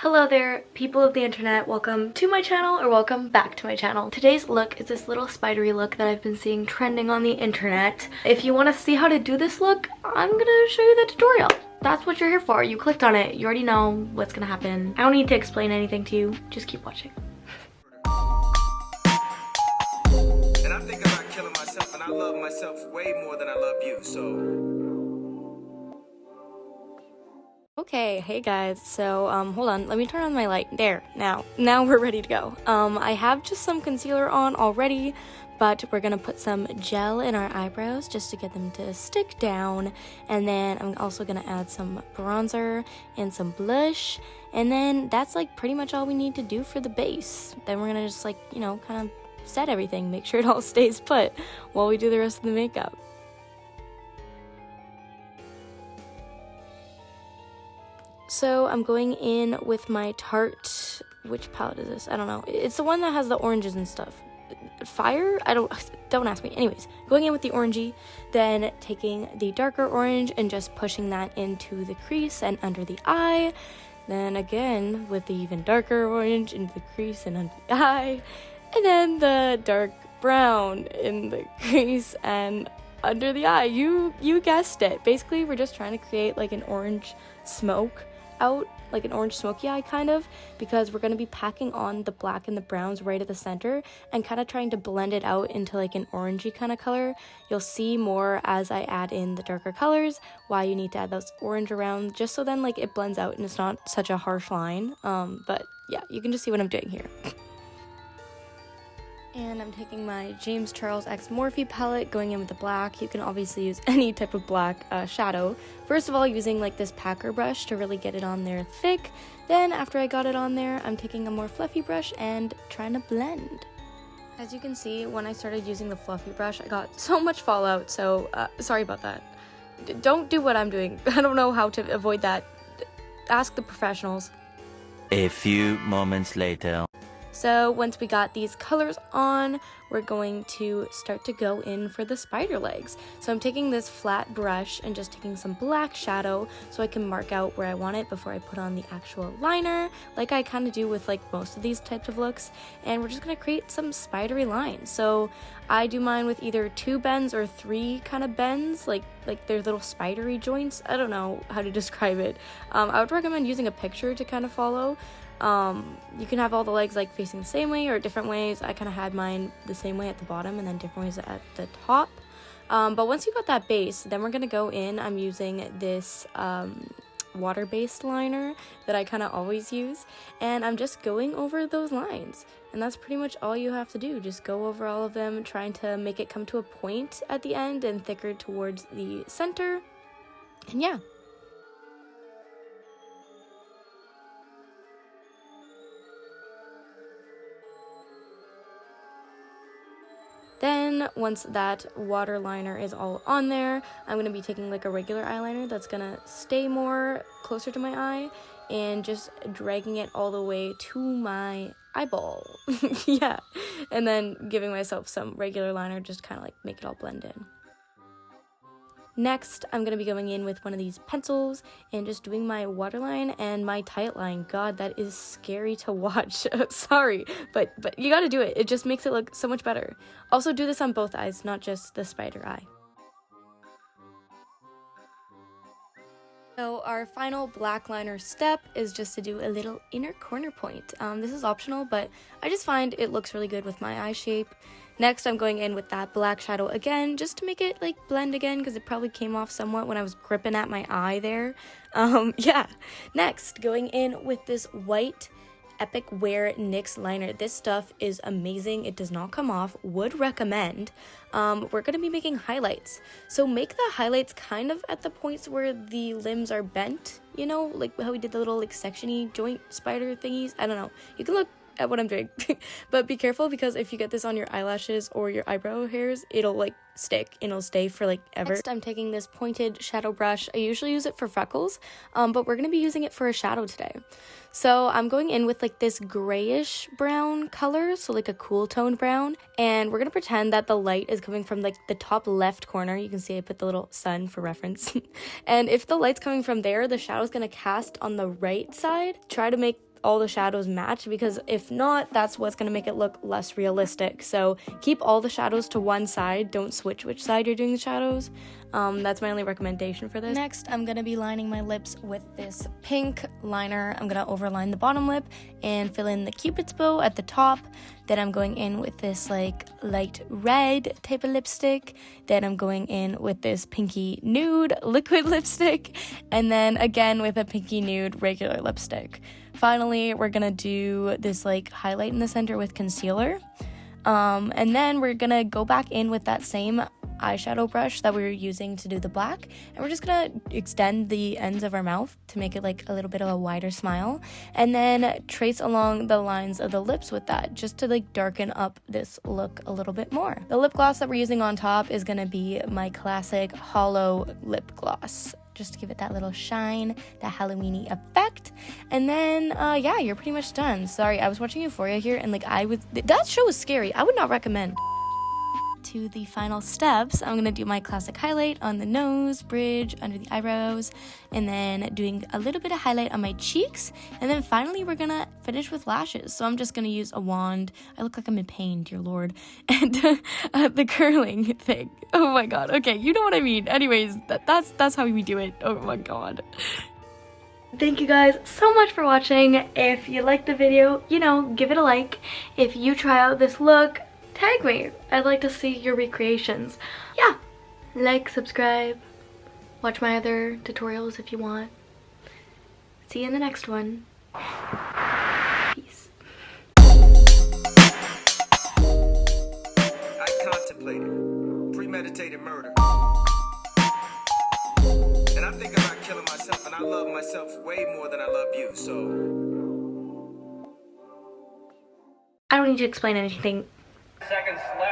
Hello there, people of the internet. Welcome to my channel, or welcome back to my channel. Today's look is this little spidery look that I've been seeing trending on the internet. If you want to see how to do this look, I'm gonna show you the tutorial. That's what you're here for. You clicked on it. You already know what's gonna happen. I don't need to explain anything to you. Just keep watching. And I think about killing myself, and I love myself way more than I love you, so... Okay, hey guys, so hold on, let me turn on my light. There, now we're ready to go. I have just some concealer on already, but we're gonna put some gel in our eyebrows just to get them to stick down, and then I'm also gonna add some bronzer and some blush, and then that's like pretty much all we need to do for the base. Then we're gonna just like, you know, kind of set everything, make sure it all stays put while we do the rest of the makeup. So I'm going in with my Tarte, which palette is this? I don't know. It's the one that has the oranges and stuff. Fire? Don't ask me. Anyways, going in with the orangey, then taking the darker orange and just pushing that into the crease and under the eye. Then again with the even darker orange into the crease and under the eye. And then the dark brown in the crease and under the eye. You guessed it. Basically, we're just trying to create like an orange smoke out, like an orange smoky eye kind of, because we're going to be packing on the black and the browns right at the center and kind of trying to blend it out into like an orangey kind of color. You'll see more as I add in the darker colors why you need to add those orange around, just so then like it blends out and it's not such a harsh line. But yeah, you can just see what I'm doing here. And I'm taking my James Charles X Morphe palette, going in with the black. You can obviously use any type of black shadow. First of all, using like this packer brush to really get it on there thick. Then after I got it on there, I'm taking a more fluffy brush and trying to blend. As you can see, when I started using the fluffy brush, I got so much fallout, so sorry about that. Don't do what I'm doing. I don't know how to avoid that. Ask the professionals. A few moments later. So once we got these colors on, we're going to start to go in for the spider legs. So I'm taking this flat brush and just taking some black shadow so I can mark out where I want it before I put on the actual liner, like I kind of do with like most of these types of looks. And we're just going to create some spidery lines. So I do mine with either 2 bends or 3 kind of bends, like they're little spidery joints. I don't know how to describe it. I would recommend using a picture to kind of follow. You can have all the legs like facing the same way or different ways. I kind of had mine the same way at the bottom and then different ways at the top. But once you got that base, then we're going to go in. I'm using this water-based liner that I kind of always use, and I'm just going over those lines. And that's pretty much all you have to do. Just go over all of them, trying to make it come to a point at the end and thicker towards the center. And yeah. Then once that water liner is all on there, I'm going to be taking like a regular eyeliner that's going to stay more closer to my eye and just dragging it all the way to my eyeball. Yeah. And then giving myself some regular liner just kind of like make it all blend in. Next, I'm going to be going in with one of these pencils and just doing my waterline and my tight line. God, that is scary to watch. Sorry, but you got to do it. It just makes it look so much better. Also, do this on both eyes, not just the spider eye. So our final black liner step is just to do a little inner corner point. This is optional, but I just find it looks really good with my eye shape. Next, I'm going in with that black shadow again, just to make it like blend again, because it probably came off somewhat when I was gripping at my eye there. Yeah. Next, going in with this white Epic Wear NYX liner. This stuff is amazing. It does not come off. Would recommend. We're going to be making highlights. So make the highlights kind of at the points where the limbs are bent, you know, like how we did the little like section-y joint spider thingies. I don't know. You can look at what I'm doing. But be careful, because if you get this on your eyelashes or your eyebrow hairs, it'll like stick and it'll stay for like ever. Next, I'm taking this pointed shadow brush. I usually use it for freckles, but we're going to be using it for a shadow today. So I'm going in with like this grayish brown color, so like a cool toned brown, and we're going to pretend that the light is coming from like the top left corner. You can see I put the little sun for reference. And if the light's coming from there, the shadow's going to cast on the right side. Try to make all the shadows match, because if not, that's what's going to make it look less realistic. So keep all the shadows to one side. Don't switch which side you're doing the shadows. That's my only recommendation for this. Next, I'm going to be lining my lips with this pink liner. I'm going to overline the bottom lip and fill in the Cupid's bow at the top. Then I'm going in with this like light red type of lipstick. Then I'm going in with this pinky nude liquid lipstick. And then again with a pinky nude regular lipstick. Finally, we're going to do this like highlight in the center with concealer. And then we're going to go back in with that same eyeshadow brush that we were using to do the black, and we're just gonna extend the ends of our mouth to make it like a little bit of a wider smile, and then trace along the lines of the lips with that, just to like darken up this look a little bit more. The lip gloss that we're using on top is gonna be my classic Hollow lip gloss, just to give it that little shine, that Halloween-y effect. And then yeah, you're pretty much done. Sorry, I was watching Euphoria here, and like that show was scary. I would not recommend. To the final steps, I'm gonna do my classic highlight on the nose, bridge, under the eyebrows, and then doing a little bit of highlight on my cheeks, and then finally we're gonna finish with lashes. So I'm just gonna use a wand. I look like I'm in pain, dear lord. And the curling thing. Oh my god. Okay, you know what I mean. Anyways, that's how we do it. Oh my god. Thank you guys so much for watching. If you liked the video, you know, give it a like. If you try out this look, tag me. I'd like to see your recreations. Yeah, like, subscribe, watch my other tutorials if you want. See you in the next one. Peace. I contemplated premeditated murder. And I think about killing myself, and I love myself way more than I love you, so... I don't need to explain anything. Seconds left.